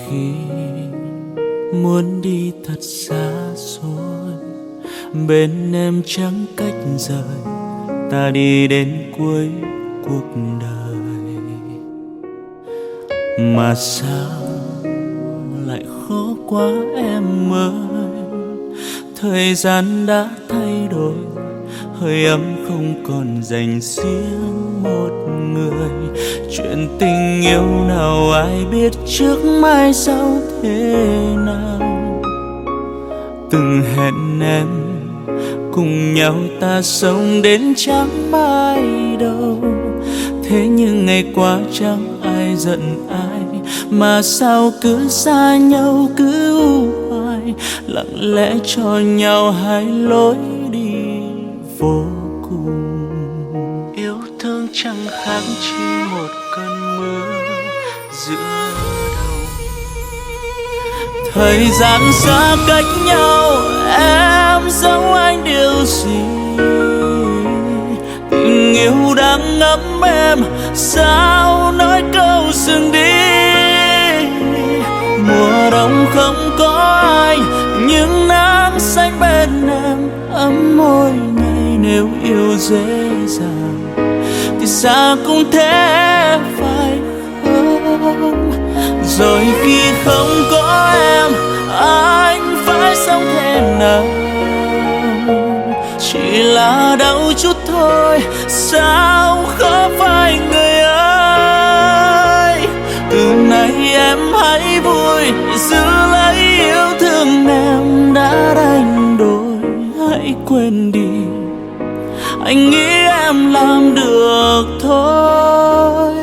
khi muốn đi thật xa xôi, bên em chẳng cách rời, ta đi đến cuối cuộc đời. Mà sao lại khó quá em ơi, thời gian đã thay đổi, hơi ấm không còn dành riêng một người. Chuyện tình yêu nào ai biết trước mai sau thế nào. Từng hẹn em cùng nhau ta sống đến chẳng mai đâu, thế nhưng ngày qua chẳng ai giận ai, mà sao cứ xa nhau cứ u hoài, lặng lẽ cho nhau hai lối đi vô cùng. Yêu thương chẳng khác chỉ một cơn mưa giữa đầu. Thời gian xa cách nhau, em giấu anh điều gì? Tình yêu đang ngấm em, sao nói câu dừng đi? Mùa đông không có anh, nhưng nắng xanh bên em ấm môi ngày. Nếu yêu dễ dàng thì xa cũng thế phải không? Rồi khi không có em, anh phải sống thế nào? Chỉ là đau chút thôi, sao khó phải người ơi? Từ nay em hãy vui giữ lấy yêu thương em đã đánh đổi. Hãy quên đi, anh nghĩ em làm được thôi.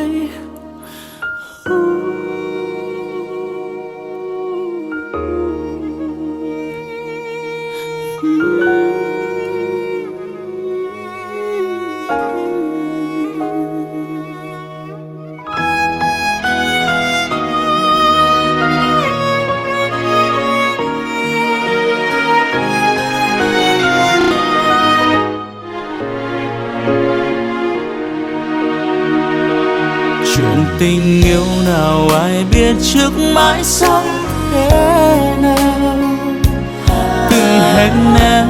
Chuyện tình yêu nào ai biết trước mãi sau thế nào. Từng hẹn em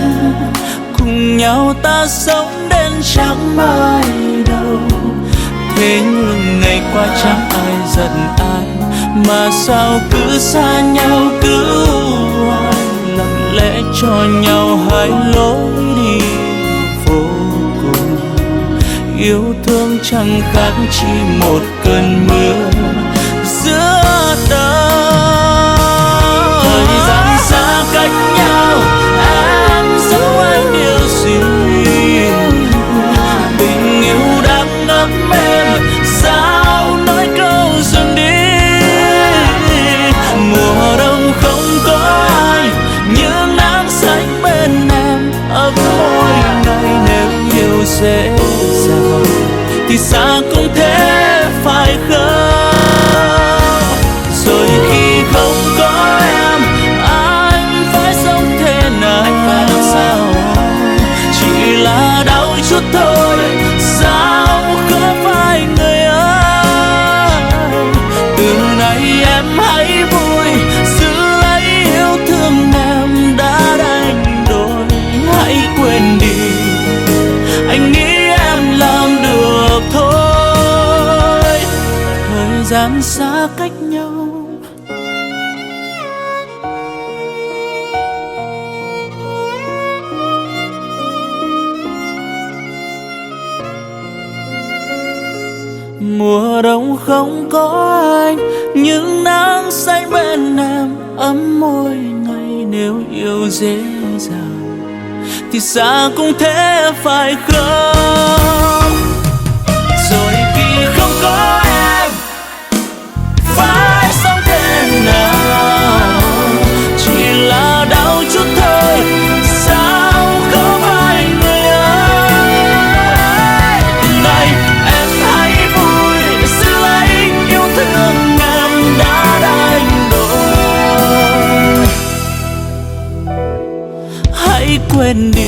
cùng nhau ta sống đến chẳng mai đâu, thế nhưng ngày qua chẳng ai giận ai, mà sao cứ xa nhau cứ hoài, lặng lẽ cho nhau hai lối đi vô cùng. Yêu thương chẳng khác chỉ một cơn mưa giữa đời. Thời gian xa cách nhau, em giấu anh điều gì? Tình yêu đang ngấm em, sao nói câu dừng đi? Mùa đông không có anh, nhưng nắng xanh bên em ấm môi ngày. Nếu yêu dễ dàng thì xa cũng thế phải không? Rồi khi không có em, anh phải sống thế nào? Chỉ là đau chút thôi, sao khó phải người ơi? Từ nay em hãy vui giữ lấy yêu thương em đã đánh đổi. Hãy quên đi, anh nghĩ em làm được thôi. Thời gian xa cách nhau, mùa đông không có anh, nhưng nắng xanh bên em ấm môi ngày. Nếu yêu dễ dàng thì xa cũng thế phải không? Rồi khi không có em, phải sống thế nào? Chỉ là đau chút thôi, sao không phải người ơi? Từ nay em hãy vui giữ lấy yêu thương em đã đánh đổi. Hãy quên đi,